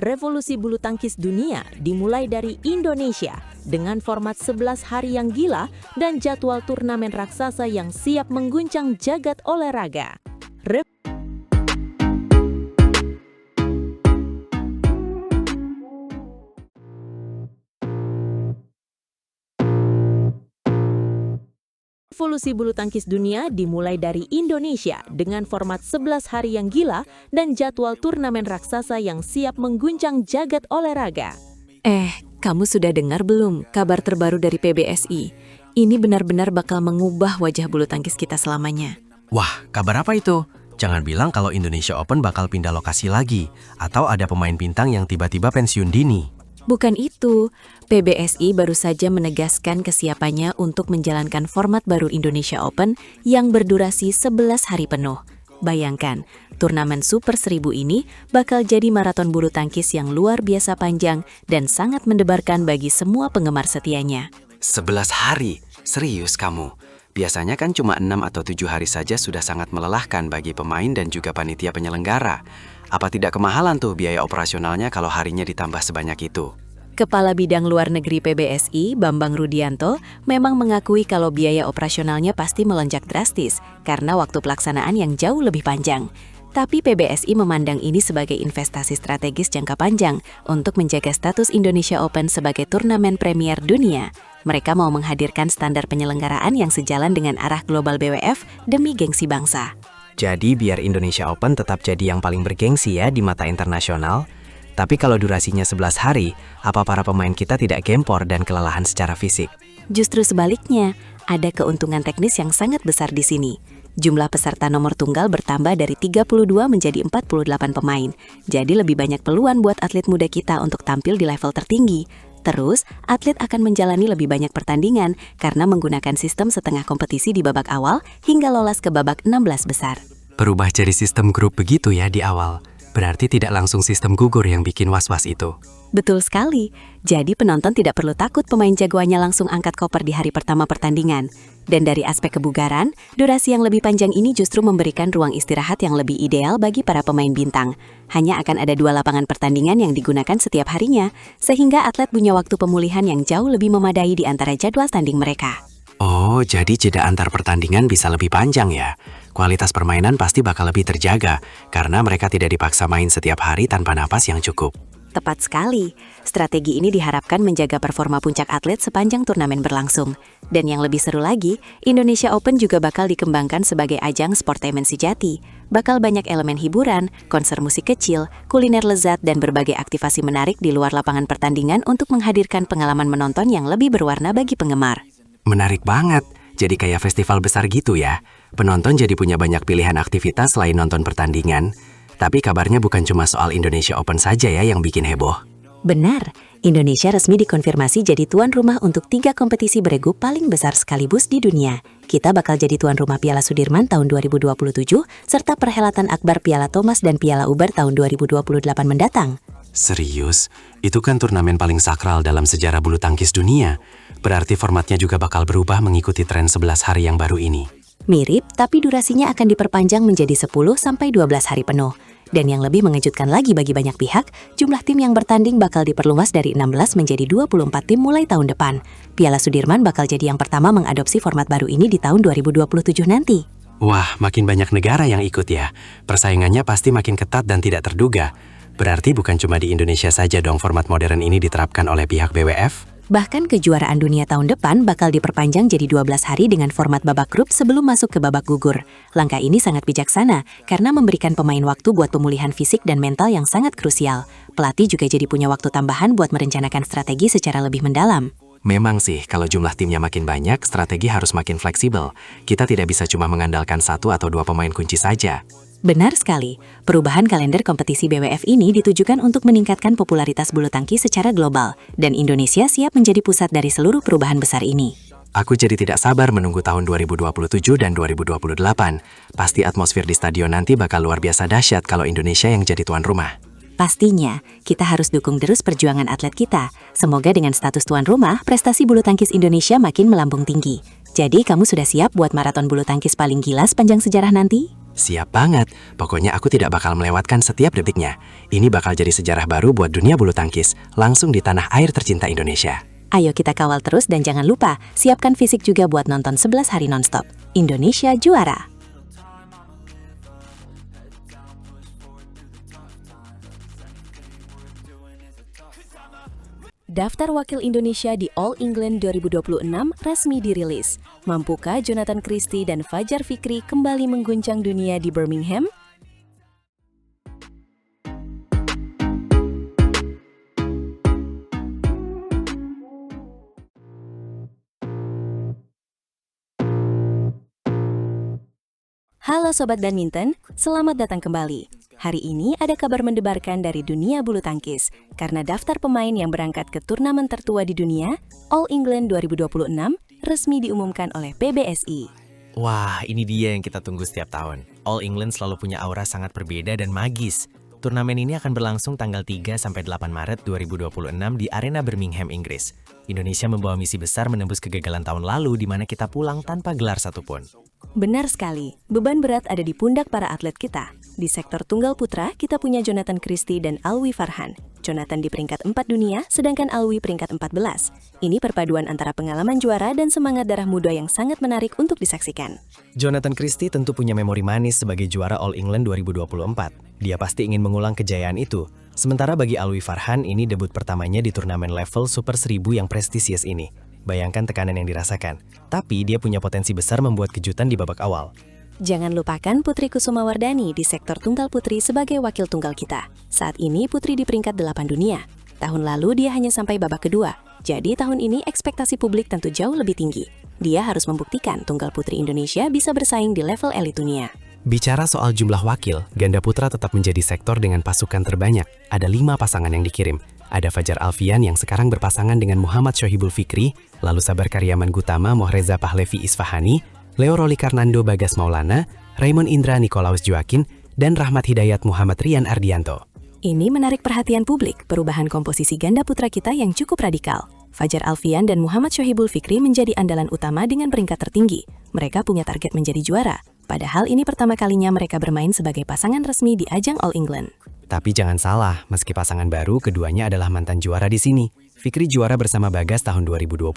Revolusi bulu tangkis dunia dimulai dari Indonesia dengan format 11 hari yang gila dan jadwal turnamen raksasa yang siap mengguncang jagat olahraga. Revolusi bulu tangkis dunia dimulai dari Indonesia dengan format 11 hari yang gila dan jadwal turnamen raksasa yang siap mengguncang jagat olahraga. Kamu sudah dengar belum kabar terbaru dari PBSI? Ini benar-benar bakal mengubah wajah bulu tangkis kita selamanya. Wah, kabar apa itu? Jangan bilang kalau Indonesia Open bakal pindah lokasi lagi, atau ada pemain bintang yang tiba-tiba pensiun dini. Bukan itu, PBSI baru saja menegaskan kesiapannya untuk menjalankan format baru Indonesia Open yang berdurasi 11 hari penuh. Bayangkan, turnamen Super 1000 ini bakal jadi maraton bulu tangkis yang luar biasa panjang dan sangat mendebarkan bagi semua penggemar setianya. 11 hari? Serius kamu? Biasanya kan cuma 6 atau 7 hari saja sudah sangat melelahkan bagi pemain dan juga panitia penyelenggara. Apa tidak kemahalan tuh biaya operasionalnya kalau harinya ditambah sebanyak itu? Kepala Bidang Luar Negeri PBSI, Bambang Rudianto, memang mengakui kalau biaya operasionalnya pasti melonjak drastis karena waktu pelaksanaan yang jauh lebih panjang. Tapi PBSI memandang ini sebagai investasi strategis jangka panjang untuk menjaga status Indonesia Open sebagai turnamen premier dunia. Mereka mau menghadirkan standar penyelenggaraan yang sejalan dengan arah global BWF demi gengsi bangsa. Jadi biar Indonesia Open tetap jadi yang paling bergengsi ya di mata internasional. Tapi kalau durasinya 11 hari, apa para pemain kita tidak gempor dan kelelahan secara fisik? Justru sebaliknya, ada keuntungan teknis yang sangat besar di sini. Jumlah peserta nomor tunggal bertambah dari 32 menjadi 48 pemain. Jadi lebih banyak peluang buat atlet muda kita untuk tampil di level tertinggi. Terus, atlet akan menjalani lebih banyak pertandingan karena menggunakan sistem setengah kompetisi di babak awal hingga lolos ke babak 16 besar. Berubah jadi sistem grup begitu ya di awal. Berarti tidak langsung sistem gugur yang bikin was-was itu. Betul sekali. Jadi penonton tidak perlu takut pemain jagoannya langsung angkat koper di hari pertama pertandingan. Dan dari aspek kebugaran, durasi yang lebih panjang ini justru memberikan ruang istirahat yang lebih ideal bagi para pemain bintang. Hanya akan ada 2 lapangan pertandingan yang digunakan setiap harinya, sehingga atlet punya waktu pemulihan yang jauh lebih memadai di antara jadwal tanding mereka. Oh, jadi jeda antar pertandingan bisa lebih panjang ya. Kualitas permainan pasti bakal lebih terjaga, karena mereka tidak dipaksa main setiap hari tanpa napas yang cukup. Tepat sekali. Strategi ini diharapkan menjaga performa puncak atlet sepanjang turnamen berlangsung. Dan yang lebih seru lagi, Indonesia Open juga bakal dikembangkan sebagai ajang sportainment sejati. Bakal banyak elemen hiburan, konser musik kecil, kuliner lezat, dan berbagai aktivasi menarik di luar lapangan pertandingan untuk menghadirkan pengalaman menonton yang lebih berwarna bagi penggemar. Menarik banget. Jadi kayak festival besar gitu ya. Penonton jadi punya banyak pilihan aktivitas selain nonton pertandingan. Tapi kabarnya bukan cuma soal Indonesia Open saja ya yang bikin heboh. Benar, Indonesia resmi dikonfirmasi jadi tuan rumah untuk 3 kompetisi beregu paling besar sekaligus di dunia. Kita bakal jadi tuan rumah Piala Sudirman tahun 2027, serta perhelatan akbar Piala Thomas dan Piala Uber tahun 2028 mendatang. Serius? Itu kan turnamen paling sakral dalam sejarah bulu tangkis dunia. Berarti formatnya juga bakal berubah mengikuti tren 11 hari yang baru ini. Mirip, tapi durasinya akan diperpanjang menjadi 10-12 hari penuh. Dan yang lebih mengejutkan lagi bagi banyak pihak, jumlah tim yang bertanding bakal diperluas dari 16 menjadi 24 tim mulai tahun depan. Piala Sudirman bakal jadi yang pertama mengadopsi format baru ini di tahun 2027 nanti. Wah, makin banyak negara yang ikut ya. Persaingannya pasti makin ketat dan tidak terduga. Berarti bukan cuma di Indonesia saja dong format modern ini diterapkan oleh pihak BWF? Bahkan kejuaraan dunia tahun depan bakal diperpanjang jadi 12 hari dengan format babak grup sebelum masuk ke babak gugur. Langkah ini sangat bijaksana karena memberikan pemain waktu buat pemulihan fisik dan mental yang sangat krusial. Pelatih juga jadi punya waktu tambahan buat merencanakan strategi secara lebih mendalam. Memang sih, kalau jumlah timnya makin banyak, strategi harus makin fleksibel. Kita tidak bisa cuma mengandalkan 1 atau 2 pemain kunci saja. Benar sekali, perubahan kalender kompetisi BWF ini ditujukan untuk meningkatkan popularitas bulu tangkis secara global, dan Indonesia siap menjadi pusat dari seluruh perubahan besar ini. Aku jadi tidak sabar menunggu tahun 2027 dan 2028. Pasti atmosfer di stadion nanti bakal luar biasa dahsyat kalau Indonesia yang jadi tuan rumah. Pastinya, kita harus dukung terus perjuangan atlet kita. Semoga dengan status tuan rumah, prestasi bulu tangkis Indonesia makin melambung tinggi. Jadi kamu sudah siap buat maraton bulu tangkis paling gila sepanjang sejarah nanti? Siap banget, pokoknya aku tidak bakal melewatkan setiap detiknya. Ini bakal jadi sejarah baru buat dunia bulu tangkis, langsung di tanah air tercinta Indonesia. Ayo kita kawal terus dan jangan lupa, siapkan fisik juga buat nonton 11 hari nonstop. Indonesia juara! Daftar wakil Indonesia di All England 2026 resmi dirilis. Mampukah Jonathan Christie dan Fajar Fikri kembali mengguncang dunia di Birmingham? Halo Sobat Badminton, selamat datang kembali. Hari ini ada kabar mendebarkan dari dunia bulu tangkis, karena daftar pemain yang berangkat ke turnamen tertua di dunia, All England 2026, resmi diumumkan oleh PBSI. Wah, ini dia yang kita tunggu setiap tahun. All England selalu punya aura sangat berbeda dan magis. Turnamen ini akan berlangsung tanggal 3-8 Maret 2026 di Arena Birmingham, Inggris. Indonesia membawa misi besar menembus kegagalan tahun lalu di mana kita pulang tanpa gelar satupun. Benar sekali, beban berat ada di pundak para atlet kita. Di sektor tunggal putra, kita punya Jonathan Christie dan Alwi Farhan. Jonathan di peringkat 4 dunia, sedangkan Alwi peringkat 14. Ini perpaduan antara pengalaman juara dan semangat darah muda yang sangat menarik untuk disaksikan. Jonathan Christie tentu punya memori manis sebagai juara All England 2024. Dia pasti ingin mengulang kejayaan itu. Sementara bagi Alwi Farhan, ini debut pertamanya di turnamen level Super 1000 yang prestisius ini. Bayangkan tekanan yang dirasakan. Tapi dia punya potensi besar membuat kejutan di babak awal. Jangan lupakan Putri Kusumawardhani di sektor tunggal putri sebagai wakil tunggal kita. Saat ini Putri di peringkat 8 dunia. Tahun lalu dia hanya sampai babak kedua. Jadi tahun ini ekspektasi publik tentu jauh lebih tinggi. Dia harus membuktikan tunggal putri Indonesia bisa bersaing di level elit dunia. Bicara soal jumlah wakil, ganda putra tetap menjadi sektor dengan pasukan terbanyak. Ada 5 pasangan yang dikirim. Ada Fajar Alfian yang sekarang berpasangan dengan Muhammad Shohibul Fikri, lalu Sabar Karyaman Gutama Mohreza Pahlevi Isfahani, Leo Roli Karnando Bagas Maulana, Raymond Indra Nikolaus Joaquin, dan Rahmat Hidayat Muhammad Rian Ardianto. Ini menarik perhatian publik, perubahan komposisi ganda putra kita yang cukup radikal. Fajar Alfian dan Muhammad Shohibul Fikri menjadi andalan utama dengan peringkat tertinggi. Mereka punya target menjadi juara. Padahal ini pertama kalinya mereka bermain sebagai pasangan resmi di ajang All England. Tapi jangan salah, meski pasangan baru, keduanya adalah mantan juara di sini. Fikri juara bersama Bagas tahun 2022,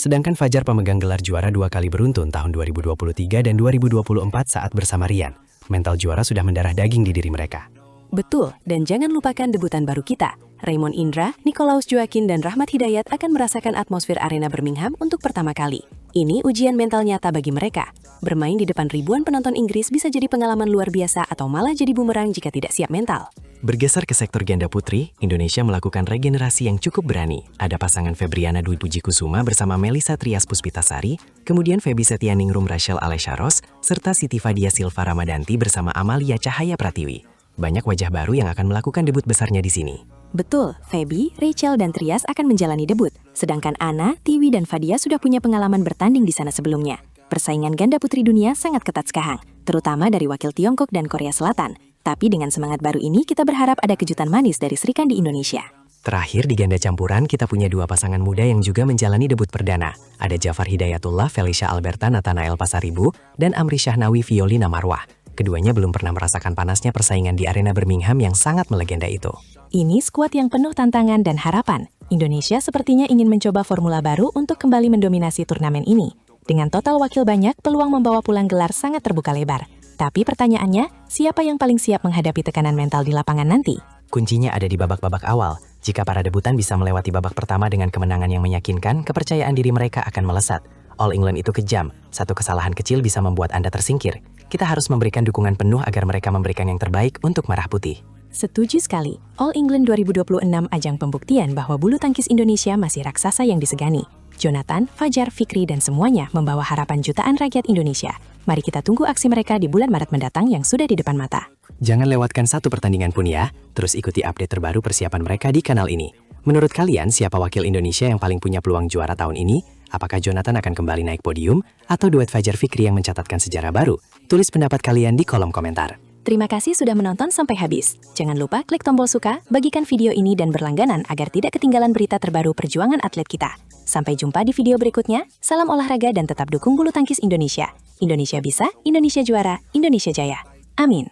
sedangkan Fajar pemegang gelar juara 2 kali beruntun tahun 2023 dan 2024 saat bersama Rian. Mental juara sudah mendarah daging di diri mereka. Betul, dan jangan lupakan debutan baru kita. Raymond Indra, Nikolaus Joaquin, dan Rahmat Hidayat akan merasakan atmosfer arena Birmingham untuk pertama kali. Ini ujian mental nyata bagi mereka. Bermain di depan ribuan penonton Inggris bisa jadi pengalaman luar biasa atau malah jadi bumerang jika tidak siap mental. Bergeser ke sektor ganda putri, Indonesia melakukan regenerasi yang cukup berani. Ada pasangan Febriana Dwi Puji Kusuma bersama Melisa Trias Puspitasari, kemudian Febi Setianingrum Rachel Alesyaros, serta Siti Fadia Silva Ramadanti bersama Amalia Cahaya Pratiwi. Banyak wajah baru yang akan melakukan debut besarnya di sini. Betul, Febi, Rachel, dan Trias akan menjalani debut. Sedangkan Ana, Tiwi, dan Fadia sudah punya pengalaman bertanding di sana sebelumnya. Persaingan ganda putri dunia sangat ketat sekarang, terutama dari wakil Tiongkok dan Korea Selatan. Tapi dengan semangat baru ini, kita berharap ada kejutan manis dari Srikandi Indonesia. Terakhir di ganda campuran, kita punya 2 pasangan muda yang juga menjalani debut perdana. Ada Jafar Hidayatullah, Felicia Alberta Nathanael Pasaribu, dan Amri Syahnawi Violina Marwah. Keduanya belum pernah merasakan panasnya persaingan di arena Birmingham yang sangat melegenda itu. Ini skuad yang penuh tantangan dan harapan. Indonesia sepertinya ingin mencoba formula baru untuk kembali mendominasi turnamen ini. Dengan total wakil banyak, peluang membawa pulang gelar sangat terbuka lebar. Tapi pertanyaannya, siapa yang paling siap menghadapi tekanan mental di lapangan nanti? Kuncinya ada di babak-babak awal. Jika para debutan bisa melewati babak pertama dengan kemenangan yang meyakinkan, kepercayaan diri mereka akan melesat. All England itu kejam. Satu kesalahan kecil bisa membuat Anda tersingkir. Kita harus memberikan dukungan penuh agar mereka memberikan yang terbaik untuk Merah Putih. Setuju sekali. All England 2026 ajang pembuktian bahwa bulu tangkis Indonesia masih raksasa yang disegani. Jonathan, Fajar, Fikri, dan semuanya membawa harapan jutaan rakyat Indonesia. Mari kita tunggu aksi mereka di bulan Maret mendatang yang sudah di depan mata. Jangan lewatkan satu pertandingan pun ya. Terus ikuti update terbaru persiapan mereka di kanal ini. Menurut kalian, siapa wakil Indonesia yang paling punya peluang juara tahun ini? Apakah Jonathan akan kembali naik podium? Atau duet Fajar Fikri yang mencatatkan sejarah baru? Tulis pendapat kalian di kolom komentar. Terima kasih sudah menonton sampai habis. Jangan lupa klik tombol suka, bagikan video ini dan berlangganan agar tidak ketinggalan berita terbaru perjuangan atlet kita. Sampai jumpa di video berikutnya. Salam olahraga dan tetap dukung bulu tangkis Indonesia. Indonesia bisa, Indonesia juara, Indonesia jaya. Amin.